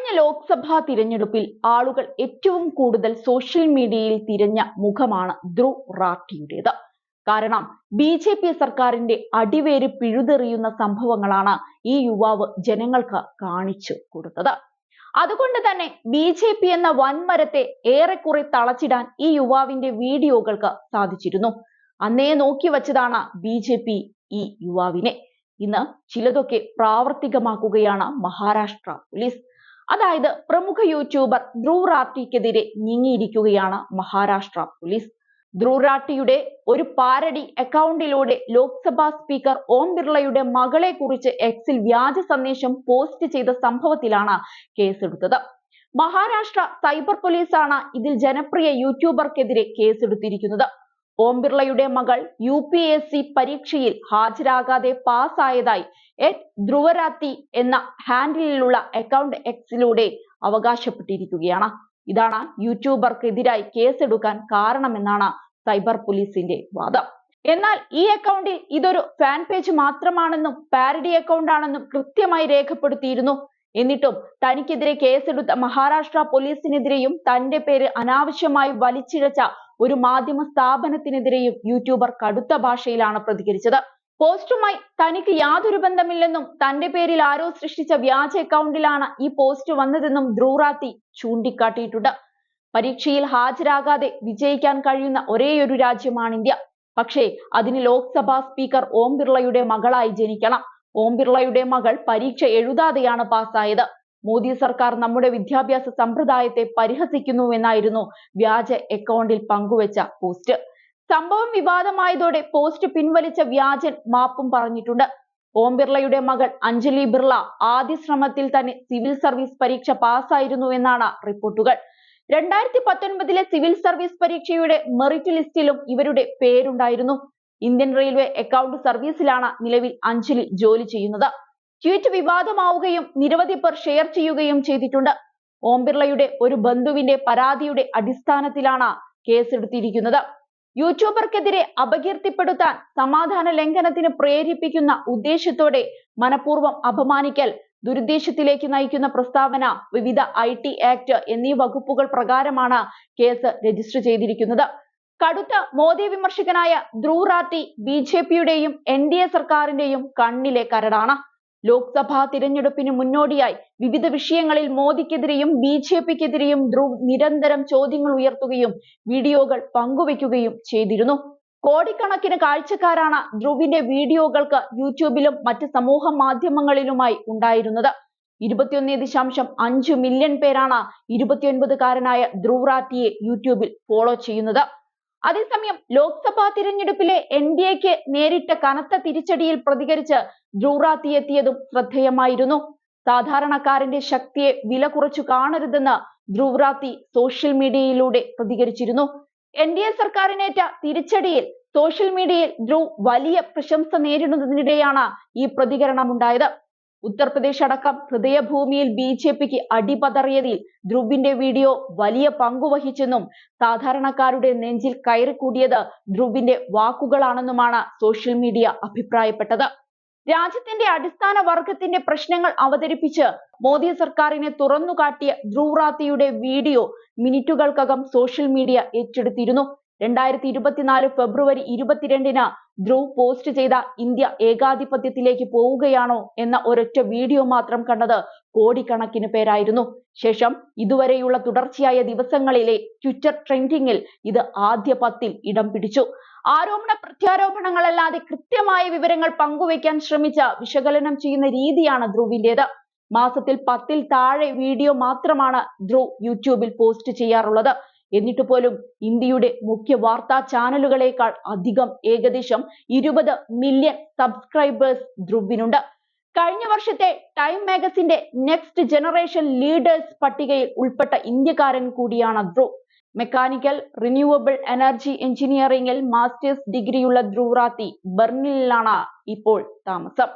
കഴിഞ്ഞ ലോക്സഭാ തിരഞ്ഞെടുപ്പിൽ ആളുകൾ ഏറ്റവും കൂടുതൽ സോഷ്യൽ മീഡിയയിൽ തിരഞ്ഞ മുഖമാണ് ധ്രുവ് റാഠിയുടേത്. കാരണം ബി.ജെ.പി. സർക്കാരിന്റെ അടിവേര് പിഴുതെറിയുന്ന സംഭവങ്ങളാണ് ഈ യുവാവ് ജനങ്ങൾക്ക് കാണിച്ചു കൊടുത്തത്. അതുകൊണ്ട് തന്നെ ബി.ജെ.പി. എന്ന വൻമരത്തെ ഏറെക്കുറെ തളച്ചിടാൻ ഈ യുവാവിന്റെ വീഡിയോകൾക്ക് സാധിച്ചിരുന്നു. അന്നേ നോക്കി വച്ചതാണ് ബി.ജെ.പി. ഈ യുവാവിനെ. ഇന്ന് ചിലതൊക്കെ പ്രാവർത്തികമാക്കുകയാണ് മഹാരാഷ്ട്ര പോലീസ്. അതായത് പ്രമുഖ യൂട്യൂബർ ധ്രുവ് റാഠിക്കെതിരെ നീങ്ങിയിരിക്കുകയാണ് മഹാരാഷ്ട്ര പോലീസ്. ധ്രുവ് റാഠിയുടെ ഒരു പാരഡി അക്കൗണ്ടിലൂടെ ലോക്സഭാ സ്പീക്കർ ഓം ബിർളയുടെ മകളെ കുറിച്ച് എക്സിൽ വ്യാജ സന്ദേശം പോസ്റ്റ് ചെയ്ത സംഭവത്തിലാണ് കേസെടുത്തത്. മഹാരാഷ്ട്ര സൈബർ പോലീസാണ് ഇതിൽ ജനപ്രിയ യൂട്യൂബർക്കെതിരെ കേസെടുത്തിരിക്കുന്നത്. ഓം ബിർളയുടെ മകൾ UPSC പരീക്ഷയിൽ ഹാജരാകാതെ പാസ്സായതായി ധ്രുവരാത്തി എന്ന ഹാൻഡിലുള്ള അക്കൗണ്ട് എക്സിലൂടെ അവകാശപ്പെട്ടിരിക്കുകയാണ്. ഇതാണ് യൂട്യൂബർക്കെതിരായി കേസെടുക്കാൻ കാരണമെന്നാണ് സൈബർ പോലീസിന്റെ വാദം. എന്നാൽ ഈ അക്കൗണ്ടിൽ ഇതൊരു ഫാൻ പേജ് മാത്രമാണെന്നും പാരഡി അക്കൗണ്ട് ആണെന്നും കൃത്യമായി രേഖപ്പെടുത്തിയിരുന്നു. എന്നിട്ടും തനിക്കെതിരെ കേസെടുത്ത മഹാരാഷ്ട്ര പോലീസിനെതിരെയും തന്റെ പേര് അനാവശ്യമായി വലിച്ചിഴച്ച ഒരു മാധ്യമ സ്ഥാപനത്തിനെതിരെയും യൂട്യൂബർ കടുത്ത ഭാഷയിലാണ് പ്രതികരിച്ചത്. പോസ്റ്റുമായി തനിക്ക് യാതൊരു ബന്ധമില്ലെന്നും തന്റെ പേരിൽ ആരോ സൃഷ്ടിച്ച വ്യാജ അക്കൗണ്ടിലാണ് ഈ പോസ്റ്റ് വന്നതെന്നും ധ്രുവ് റാഠി ചൂണ്ടിക്കാട്ടിയിട്ടുണ്ട്. പരീക്ഷയിൽ ഹാജരാകാതെ വിജയിക്കാൻ കഴിയുന്ന ഒരേയൊരു രാജ്യമാണ് ഇന്ത്യ. പക്ഷേ അതിന് ലോക്സഭാ സ്പീക്കർ ഓം ബിർളയുടെ മകളായി ജനിക്കണം. ഓം ബിർളയുടെ മകൾ പരീക്ഷ എഴുതാതെയാണ് പാസ്സായത്. മോദി സർക്കാർ നമ്മുടെ വിദ്യാഭ്യാസ സമ്പ്രദായത്തെ പരിഹസിക്കുന്നുവെന്നായിരുന്നു വ്യാജ അക്കൗണ്ടിൽ പങ്കുവച്ച പോസ്റ്റ്. സംഭവം വിവാദമായതോടെ പോസ്റ്റ് പിൻവലിച്ച വ്യാജൻ മാപ്പും പറഞ്ഞിട്ടുണ്ട്. ഓം ബിർളയുടെ മകൾ അഞ്ജലി ബിർള ആദ്യ ശ്രമത്തിൽ തന്നെ സിവിൽ സർവീസ് പരീക്ഷ പാസ്സായിരുന്നുവെന്നാണ് റിപ്പോർട്ടുകൾ. 2019 സിവിൽ സർവീസ് പരീക്ഷയുടെ മെറിറ്റ് ലിസ്റ്റിലും ഇവരുടെ പേരുണ്ടായിരുന്നു. ഇന്ത്യൻ റെയിൽവേ അക്കൗണ്ട് സർവീസിലാണ് നിലവിൽ അഞ്ജലി ജോലി ചെയ്യുന്നത്. ട്വീറ്റ് വിവാദമാവുകയും നിരവധി പേർ ഷെയർ ചെയ്യുകയും ചെയ്തിട്ടുണ്ട്. ഓം ബിർളയുടെ ഒരു ബന്ധുവിന്റെ പരാതിയുടെ അടിസ്ഥാനത്തിലാണ് കേസെടുത്തിരിക്കുന്നത്. യൂട്യൂബർക്കെതിരെ അപകീർത്തിപ്പെടുത്താൻ, സമാധാന ലംഘനത്തിന് പ്രേരിപ്പിക്കുന്ന ഉദ്ദേശത്തോടെ മനഃപൂർവ്വം അപമാനിക്കൽ, ദുരുദ്ദേശത്തിലേക്ക് നയിക്കുന്ന പ്രസ്താവന, വിവിധ IT ആക്ട് എന്നീ വകുപ്പുകൾ പ്രകാരമാണ് കേസ് രജിസ്റ്റർ ചെയ്തിരിക്കുന്നത്. കടുത്ത മോദി വിമർശകനായ ധ്രുവ് റാഠി ബി.ജെ.പിയുടെയും NDA സർക്കാരിന്റെയും കണ്ണിലെ കരടാണ്. ലോക്സഭാ തിരഞ്ഞെടുപ്പിന് മുന്നോടിയായി വിവിധ വിഷയങ്ങളിൽ മോദിക്കെതിരെയും ബി.ജെ.പിക്കെതിരെയും ധ്രുവ് നിരന്തരം ചോദ്യങ്ങൾ ഉയർത്തുകയും വീഡിയോകൾ പങ്കുവയ്ക്കുകയും ചെയ്തിരുന്നു. കോടിക്കണക്കിന് കാഴ്ചക്കാരാണ് ധ്രുവിന്റെ വീഡിയോകൾക്ക് യൂട്യൂബിലും മറ്റ് സമൂഹ മാധ്യമങ്ങളിലുമായി ഉണ്ടായിരുന്നത്. 21.5 മില്യൺ പേരാണ് 29കാരനായ ധ്രുവ് റാഠിയെ യൂട്യൂബിൽ ഫോളോ ചെയ്യുന്നത്. അതേസമയം ലോക്സഭാ തിരഞ്ഞെടുപ്പിലെ NDAക്ക് നേരിട്ട കനത്ത തിരിച്ചടിയിൽ പ്രതികരിച്ച് ധ്രുവ് റാഠി എത്തിയതും ശ്രദ്ധേയമായിരുന്നു. സാധാരണക്കാരന്റെ ശക്തിയെ വില കുറച്ചു കാണരുതെന്ന് ധ്രുവ് റാഠി സോഷ്യൽ മീഡിയയിലൂടെ പ്രതികരിച്ചിരുന്നു. NDA സർക്കാരിനേറ്റ തിരിച്ചടിയിൽ സോഷ്യൽ മീഡിയയിൽ ധ്രുവ് വലിയ പ്രശംസ നേരിടുന്നതിനിടെയാണ് ഈ പ്രതികരണമുണ്ടായത്. ഉത്തർപ്രദേശ് അടക്കം ഹൃദയഭൂമിയിൽ ബി.ജെ.പിക്ക് അടിപതറിയതിൽ ധ്രുവിന്റെ വീഡിയോ വലിയ പങ്കുവഹിച്ചെന്നും സാധാരണക്കാരുടെ നെഞ്ചിൽ കയറിക്കൂടിയത് ധ്രുവിന്റെ വാക്കുകളാണെന്നുമാണ് സോഷ്യൽ മീഡിയ അഭിപ്രായപ്പെട്ടത്. രാജ്യത്തിന്റെ അടിസ്ഥാന വർഗത്തിന്റെ പ്രശ്നങ്ങൾ അവതരിപ്പിച്ച് മോദി സർക്കാരിനെ തുറന്നുകാട്ടിയ ധ്രുവ് റാഠിയുടെ വീഡിയോ മിനിറ്റുകൾക്കകം സോഷ്യൽ മീഡിയ ഏറ്റെടുത്തിരുന്നു. 2024 ഫെബ്രുവരി 22-ന് ധ്രുവ് പോസ്റ്റ് ചെയ്ത ഇന്ത്യ ഏകാധിപത്യത്തിലേക്ക് പോവുകയാണോ എന്ന ഒരൊറ്റ വീഡിയോ മാത്രം കണ്ടത് കോടിക്കണക്കിന് പേരായിരുന്നു. ശേഷം ഇതുവരെയുള്ള തുടർച്ചയായ ദിവസങ്ങളിലെ ട്വിറ്റർ ട്രെൻഡിങ്ങിൽ ഇത് ആദ്യ 10-ൽ ഇടം പിടിച്ചു. ആരോപണ പ്രത്യാരോപണങ്ങളല്ലാതെ കൃത്യമായ വിവരങ്ങൾ പങ്കുവയ്ക്കാൻ ശ്രമിച്ച വിശകലനം ചെയ്യുന്ന രീതിയാണ് ധ്രുവിന്റേത്. മാസത്തിൽ 10-ൽ താഴെ വീഡിയോ മാത്രമാണ് ധ്രുവ് യൂട്യൂബിൽ പോസ്റ്റ് ചെയ്യാറുള്ളത്. എന്നിട്ട് പോലും ഇന്ത്യയുടെ മുഖ്യ വാർത്താ ചാനലുകളേക്കാൾ അധികം ഏകദേശം 20 മില്യൺ സബ്സ്ക്രൈബേഴ്സ് ധ്രുവിനുണ്ട്. കഴിഞ്ഞ വർഷത്തെ ടൈം മാഗസിന്റെ നെക്സ്റ്റ് ജനറേഷൻ ലീഡേഴ്സ് പട്ടികയിൽ ഉൾപ്പെട്ട ഇന്ത്യക്കാരൻ കൂടിയാണ് ധ്രുവ്. മെക്കാനിക്കൽ റിന്യൂവബിൾ എനർജി എഞ്ചിനീയറിംഗിൽ മാസ്റ്റേഴ്സ് ഡിഗ്രിയുള്ള ധ്രുവ് റാഠി ബെർലിനിലാണ് ഇപ്പോൾ താമസം.